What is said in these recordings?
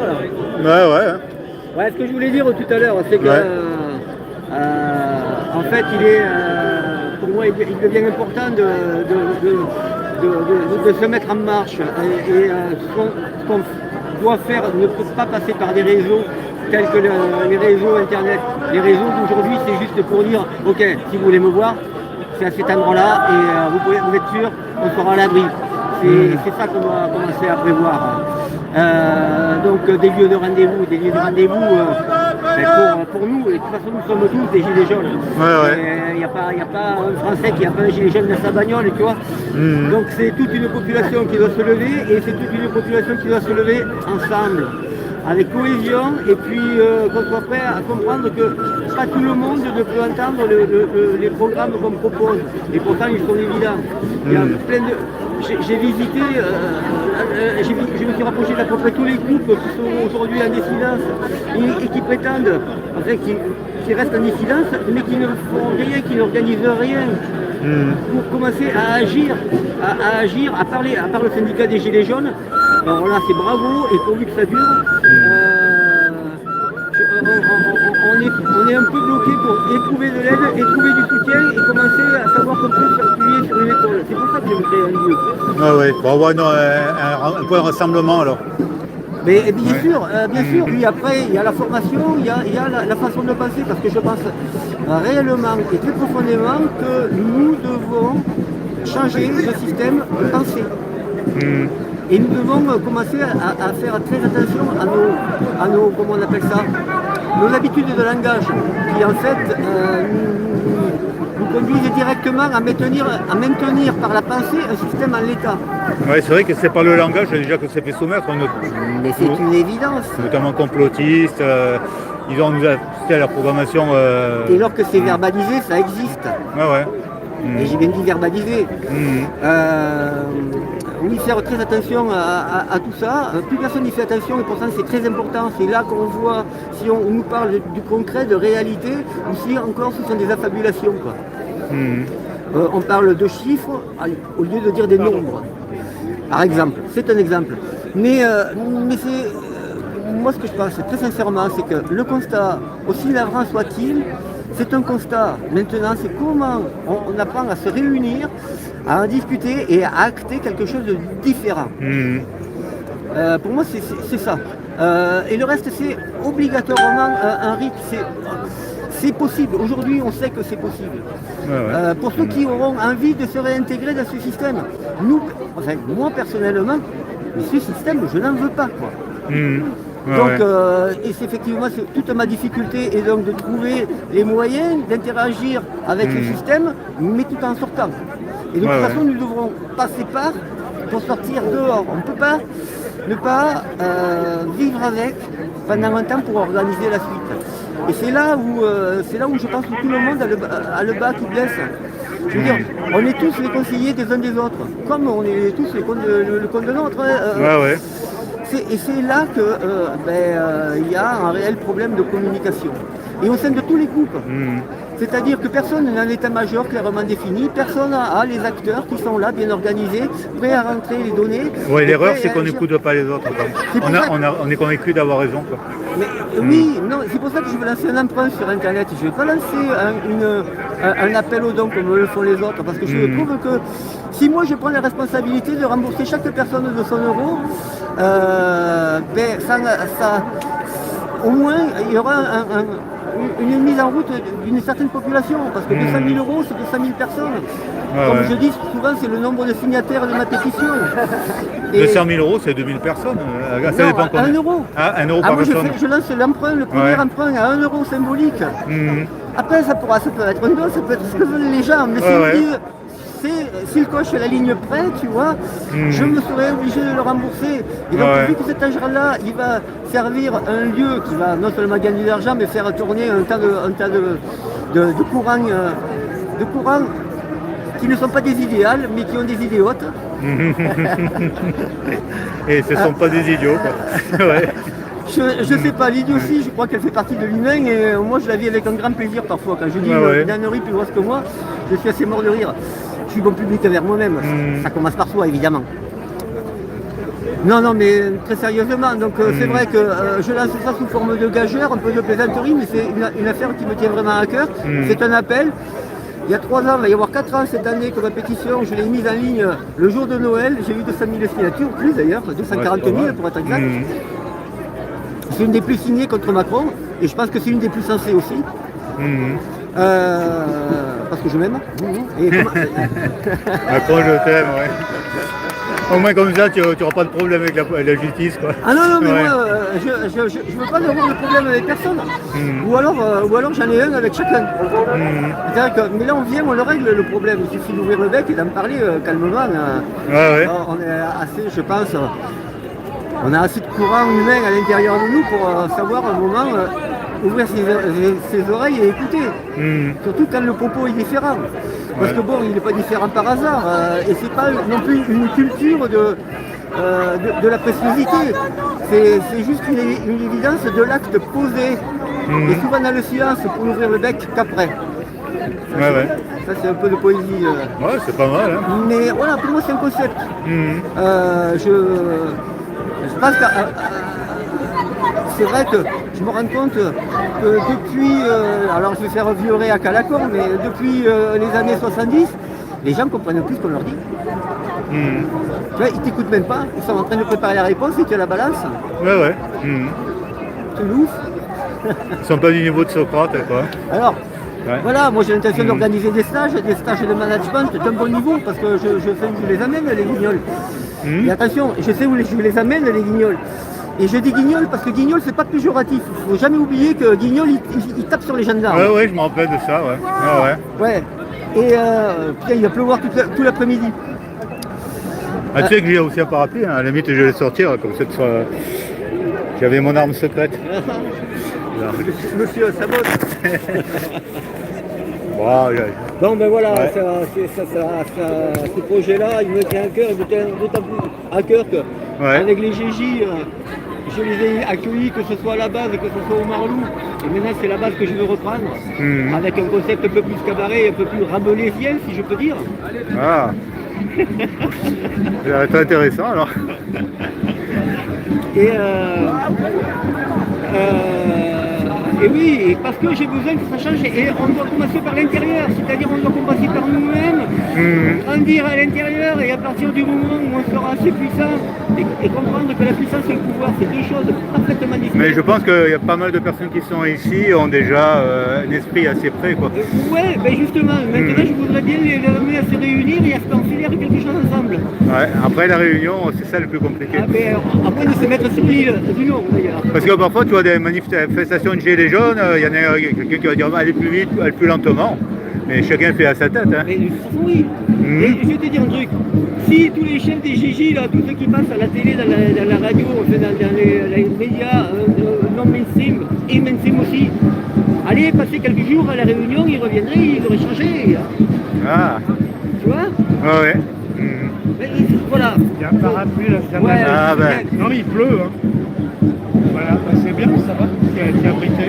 Ouais, ouais. Ouais, ce que je voulais dire tout à l'heure, c'est que Ouais. en fait, pour moi, il devient important de se mettre en marche. Ce qu'on doit faire ne peut pas passer par des réseaux tels que les réseaux Internet. Les réseaux d'aujourd'hui, c'est juste pour dire, ok, si vous voulez me voir, c'est à cet endroit-là et vous êtes sûr, on sera à l'abri. C'est ça qu'on doit commencer à prévoir. Donc des lieux de rendez-vous, pour nous, et de toute façon nous sommes tous des gilets jaunes. Il n'y a pas un Français qui n'a pas un gilet jaune dans sa bagnole, tu vois. Donc c'est toute une population qui doit se lever et c'est toute une population qui doit se lever ensemble, avec cohésion, et puis qu'on soit prêt à comprendre que pas tout le monde ne peut entendre les programmes qu'on propose. Et pourtant ils sont évidents. Il y a plein de... J'ai visité, je me suis rapproché d'à peu près tous les groupes qui sont aujourd'hui en dissidence et qui prétendent, enfin, qui restent en dissidence, mais qui ne font rien, qui n'organisent rien pour commencer à agir, à parler, à part le syndicat des Gilets jaunes. Alors là, c'est bravo, et pourvu que ça dure. On est un peu bloqué pour éprouver de l'aide et trouver du soutien et commencer à savoir qu'on peut s'appuyer sur une école. C'est pour ça que je veux créer un lieu. Ah ouais, bon, ouais, non, un point de rassemblement alors. Mais bien sûr, puis après il y a la formation, il y a la façon de penser, parce que je pense réellement et très profondément que nous devons changer le système de pensée. Et nous devons commencer à faire très attention à nos, comment on appelle ça, nos habitudes de langage, qui en fait nous conduisent directement à maintenir par la pensée un système en l'état. Oui, c'est vrai que c'est par le langage déjà que c'est fait soumettre. Mais c'est une évidence. Notamment complotistes, ils ont nous assisté à la programmation. Et lors que c'est verbalisé, ça existe. Ouais. Et j'ai bien dit verbalisé. Oui, faire très attention à tout ça. Plus personne n'y fait attention et pourtant c'est très important. C'est là qu'on voit si on nous parle du concret, de réalité, ou si encore ce sont des affabulations, quoi. On parle de chiffres au lieu de dire des nombres. Par exemple, c'est un exemple. Mais c'est... moi ce que je pense très sincèrement, c'est que le constat, aussi navrant soit-il, c'est un constat. Maintenant, c'est comment on apprend à se réunir, à en discuter et à acter quelque chose de différent. Pour moi, c'est ça. Et le reste, c'est obligatoirement un rythme. C'est possible. Aujourd'hui, on sait que c'est possible. Pour ceux qui auront envie de se réintégrer dans ce système, moi personnellement, ce système, je n'en veux pas, quoi. Donc, et c'est effectivement toute ma difficulté est donc de trouver les moyens d'interagir avec ce système, mais tout en sortant. Et de toute façon, nous devrons passer par pour sortir dehors. On ne peut pas ne pas vivre avec pendant un temps pour organiser la suite. Et c'est là où je pense que tout le monde a le bas qui blesse. Je veux dire, on est tous les conseillers des uns des autres, comme on est tous le compte de l'autre. Et c'est là qu'il y a un réel problème de communication. Et au sein de tous les groupes. C'est-à-dire que personne n'a un état-major clairement défini, personne n'a les acteurs qui sont là, bien organisés, prêts à rentrer les données. Oui, l'erreur, c'est qu'on n'écoute pas les autres. On est convaincu d'avoir raison, quoi. Mais, oui, non, c'est pour ça que je veux lancer un emprunt sur Internet. Je ne vais pas lancer un appel aux dons comme le font les autres, parce que je trouve que si moi je prends la responsabilité de rembourser chaque personne de 100 euros, au moins il y aura une mise en route d'une certaine population, parce que 200 000 euros, c'est 200 000 personnes. Comme je dis souvent, c'est le nombre de signataires de ma pétition. 200 000 euros, c'est 2000 personnes. Ça dépend combien. 1 euro. Ah, 1 euro par personne. Je lance l'emprunt, le premier emprunt à 1 euro symbolique. Après, ça peut être un don, ça peut être ce que veulent les gens, mais s'il coche la ligne près, tu vois, je me serais obligé de le rembourser. Et donc, vu que cet argent-là, il va servir un lieu qui va non seulement gagner de l'argent, mais faire tourner un tas de courants qui ne sont pas des idéales, mais qui ont des idéotes. Et ce ne sont pas des idiots, quoi. Je sais pas, l'idiotie, je crois qu'elle fait partie de l'humain, et moi je la vis avec un grand plaisir parfois. Quand je dis une ânerie plus grosse que moi, je suis assez mort de rire. Je suis bon public envers moi-même. Ça commence par soi, évidemment. Non, non, mais très sérieusement. Donc c'est vrai que je lance ça sous forme de gageure, un peu de plaisanterie, mais c'est une affaire qui me tient vraiment à cœur. C'est un appel. Il y a 3 ans, il va y avoir 4 ans cette année que ma pétition, je l'ai mise en ligne le jour de Noël. J'ai eu 200 000 signatures, plus d'ailleurs, 240 000 pour être exact. C'est une des plus signées contre Macron, et je pense que c'est une des plus sensées aussi. Parce que je m'aime. Et comment- Macron, je t'aime, ouais. Au moins comme ça, tu n'auras pas de problème avec la justice, quoi. Ah non, non, mais Ouais. moi, je veux pas avoir de problème avec personne. Ou alors j'en ai un avec chacun. C'est-à-dire que, mais là, on vient, on le règle le problème. Il suffit d'ouvrir le bec et d'en parler calmement. Ouais. On est assez, je pense, on a assez de courant humain à l'intérieur de nous pour savoir un moment ouvrir ses oreilles et écouter. Surtout quand le propos est différent. Parce que bon, il n'est pas différent par hasard. Et c'est pas non plus une culture de la préciosité. C'est juste une évidence de l'acte posé. Et souvent dans le silence pour ouvrir le bec qu'après. Ouais. Ça c'est un peu de poésie. Ouais, c'est pas mal, hein. Mais voilà, pour moi c'est un concept. Je pense que c'est vrai que je me rends compte que depuis, alors je vais faire vieux réac à la con, mais depuis les années 70, les gens comprennent plus ce qu'on leur dit. Tu vois, ils t'écoutent même pas, ils sont en train de préparer la réponse et tu as la balance. Ouais. C'est ouf. Ils sont pas du niveau de Socrate, quoi. Alors, Ouais. voilà, moi j'ai l'intention d'organiser des stages de management d'un bon niveau, parce que je sais où je les amène, les guignols. Et attention, je sais où je les amène, les guignols. Et je dis guignol parce que guignol c'est pas péjoratif. Il faut jamais oublier que guignol il tape sur les gendarmes. Ouais, je me rappelle de ça, ouais. Ouais. Et putain, il va pleuvoir tout l'après-midi. Ah, tu sais que j'ai aussi un parapluie, hein. À la limite je vais le sortir, comme ça, j'avais mon arme secrète. Monsieur Sabote. Wow, Bon ben voilà, Ouais. ce projet-là, il me tient à cœur, il me tient d'autant plus à cœur que avec les GJ, je les ai accueillis, que ce soit à la base, que ce soit au Marlou. Et maintenant c'est la base que je veux reprendre, avec un concept un peu plus cabaret, un peu plus rabelaisien, si je peux dire. Ah. C'est intéressant alors. Et oui, parce que j'ai besoin que ça change et on doit commencer par l'intérieur, c'est-à-dire on doit commencer par nous-mêmes, grandir à l'intérieur et à partir du moment où on sera assez puissant et comprendre que la puissance et le pouvoir c'est deux choses parfaitement différentes. Mais je pense qu'il y a pas mal de personnes qui sont ici ont déjà un esprit assez près, quoi. Ouais, ben justement, maintenant je voudrais bien les amener à se réunir et à se faire faire quelque chose ensemble. Ouais, après la réunion, c'est ça le plus compliqué. Ah, ben, après de se mettre sur l'île du Nord d'ailleurs. Parce que parfois tu vois des manifestations de gilets jaunes, il y en a quelqu'un qui va dire allez plus vite, allez plus lentement. Mais chacun fait à sa tête, hein. Mais de toute façon, oui. Et je vais te dire un truc. Si tous les chefs des GJ, là, tous ceux qui passent à la télé, dans la radio, enfin, dans les médias non mainstream et mainstream aussi, allaient passer quelques jours à la réunion, ils reviendraient, ils auraient changé. Ah, Tu vois? ouais. Mais, voilà. Il y a un parapluie là, ça Ouais, Ah, c'est ben. bien. Non mais il pleut, hein. Voilà, bah, c'est bien, ça va, qui est abrité.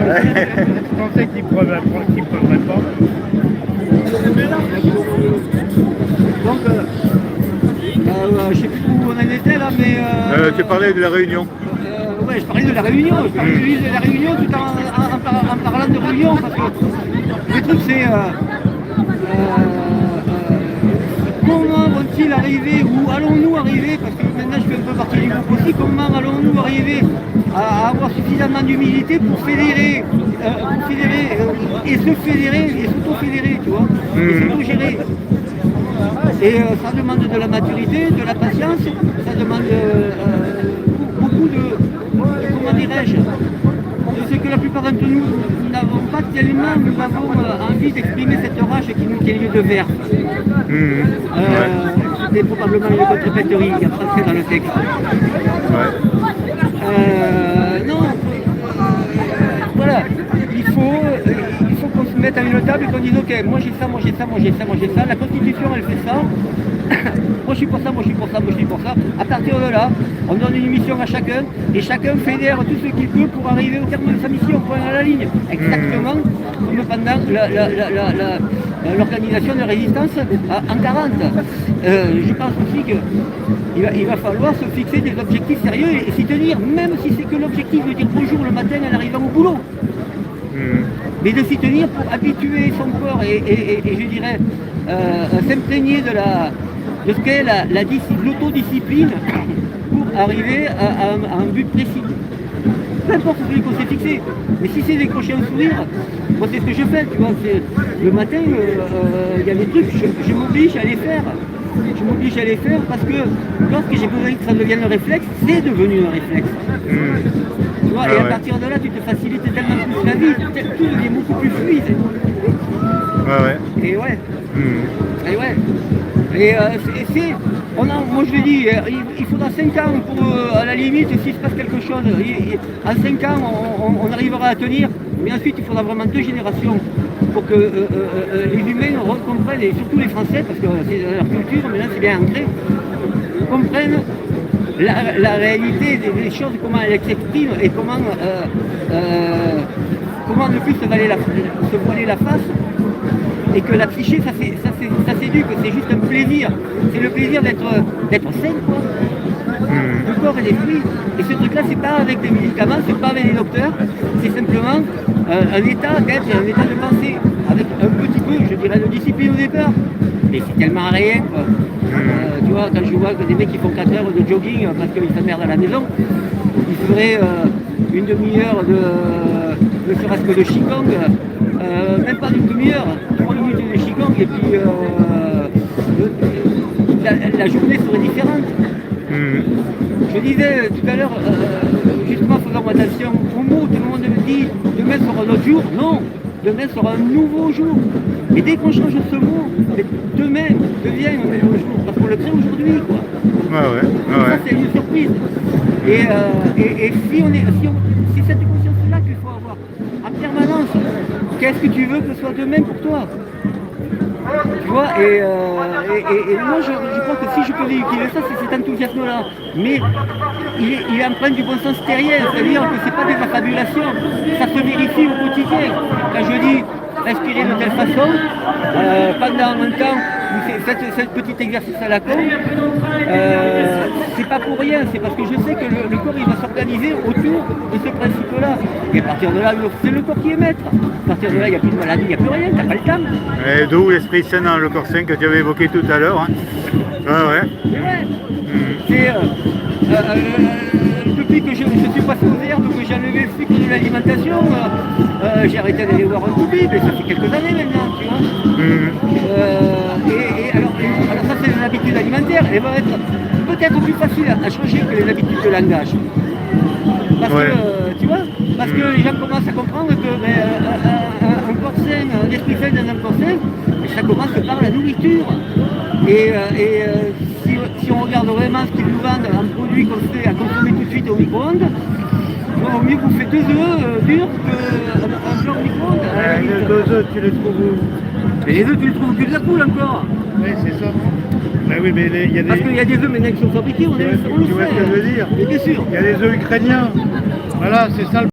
Je pensais qu'il pleuvrait pas. Donc, je sais plus où on en était là, mais... Tu parlais de la réunion. Ouais, je parlais de la réunion, je parlais de la réunion tout en parlant de réunion, parce que le truc c'est comment vont-ils arriver, ou allons-nous arriver, parce que maintenant je fais un peu partie du groupe aussi, comment allons-nous arriver à avoir suffisamment d'humilité pour fédérer, et se fédérer, et s'auto-fédérer, tu vois, et s'auto-gérer. Et ça demande de la maturité, de la patience, ça demande beaucoup comment dirais-je, c'est que la plupart d'entre nous n'avons pas tellement, nous avons envie d'exprimer cette rage qui nous tient lieu de verre. C'est probablement une contre-factorie, il y a français dans le texte. Non, voilà, il faut qu'on se mette à une table et qu'on dise ok, moi j'ai ça, moi j'ai ça, moi j'ai ça, moi j'ai ça, la Constitution elle fait ça. Moi je suis pour ça, moi je suis pour ça, moi je suis pour ça. À partir de là, on donne une mission à chacun, et chacun fédère tout ce qu'il peut pour arriver au terme de sa mission, point à la ligne. Exactement comme pendant l'organisation de résistance en 40. Je pense aussi qu'il va falloir se fixer des objectifs sérieux et s'y tenir, même si c'est que l'objectif de dire bonjour le matin en arrivant au boulot. Mais de s'y tenir pour habituer son corps et je dirais s'imprégner de ce qu'est l'autodiscipline pour arriver à un but précis. Peu importe celui qu'on s'est fixé. Mais si c'est décrocher un sourire, moi c'est ce que je fais, tu vois. Le matin, il y a des trucs, je m'oblige à les faire. Je m'oblige à les faire parce que lorsque j'ai besoin que ça devienne un réflexe, c'est devenu un réflexe. Tu vois, et à partir de là, tu te facilites tellement plus la vie, tout devient beaucoup plus fluide. Et ouais. Et ouais. Et moi je le dis, il faudra 5 ans pour, à la limite, s'il se passe quelque chose, en 5 ans on arrivera à tenir, mais ensuite il faudra vraiment 2 générations pour que les humains comprennent, et surtout les Français, parce que c'est leur culture, maintenant c'est bien ancré, comprennent la réalité des choses, comment elles s'expriment et comment ne plus se voiler la face. Et que la psyché, ça s'éduque, c'est juste un plaisir. C'est le plaisir d'être sain, quoi. Du corps et l'esprit. Et ce truc-là, c'est pas avec des médicaments, c'est pas avec des docteurs, c'est simplement un état d'être, un état de pensée, avec un petit peu, je dirais, de discipline au départ. Mais c'est tellement rien, quoi. Tu vois, quand je vois que des mecs qui font 4 heures de jogging parce qu'ils s'emmerdent à la maison, ils feraient une demi-heure ne serait-ce que de Qigong, même pas d'une demi-heure, 3 minutes de Qigong, et puis la journée serait différente. Je disais tout à l'heure, justement faisant attention au mot, tout le monde me dit demain sera un autre jour. Non, demain sera un nouveau jour. Et dès qu'on change ce mot, demain devient un nouveau jour, parce qu'on le crée aujourd'hui, quoi. Ça c'est une surprise. Et c'est cette conscience-là qu'il faut avoir en permanence. Qu'est-ce que tu veux que ce soit demain pour toi? Tu vois, et moi je crois que si je peux véhiculer ça, c'est cet enthousiasme-là. Mais il est empreint du bon sens terrien, c'est-à-dire que c'est pas des affabulations, ça se vérifie au quotidien. Quand je dis respirer de telle façon, pendant un temps, faites ce petit exercice à la con, c'est pas pour rien, c'est parce que je sais que le corps il va s'organiser autour de ce principe-là. Et à partir de là, c'est le corps qui est maître. À partir de là, il n'y a plus de maladie, il n'y a plus rien, t'as pas le temps. Et d'où l'esprit sain dans le corps sain que tu avais évoqué tout à l'heure. C'est depuis que je suis passé aux herbes, que j'ai enlevé le sucre de l'alimentation, j'ai arrêté d'aller voir un toubib, mais ça fait quelques années maintenant, tu vois. Alors ça c'est une habitude alimentaire, elle va être peut-être plus facile à changer que les habitudes de langage. Parce que, tu vois, parce que les gens commencent à comprendre que un corps sain, un esprit sain dans un corps sain, ça commence par la nourriture. Et si on regarde vraiment ce qu'ils nous vendent, un produit qu'on fait à consommer tout de suite au micro-ondes, il vaut mieux bouffer 2 œufs durs qu'un blanc au micro-ondes. Les 2 œufs, tu les trouves où? Mais les œufs, tu les trouves que de la poule encore. Oui, c'est ça. Ben oui, mais il y a des... Parce qu'il y a des œufs maintenant qui sont fabriqués, on le sait. Tu vois ce que je veux dire? Bien sûr. Il y a des œufs ukrainiens. Voilà, c'est ça le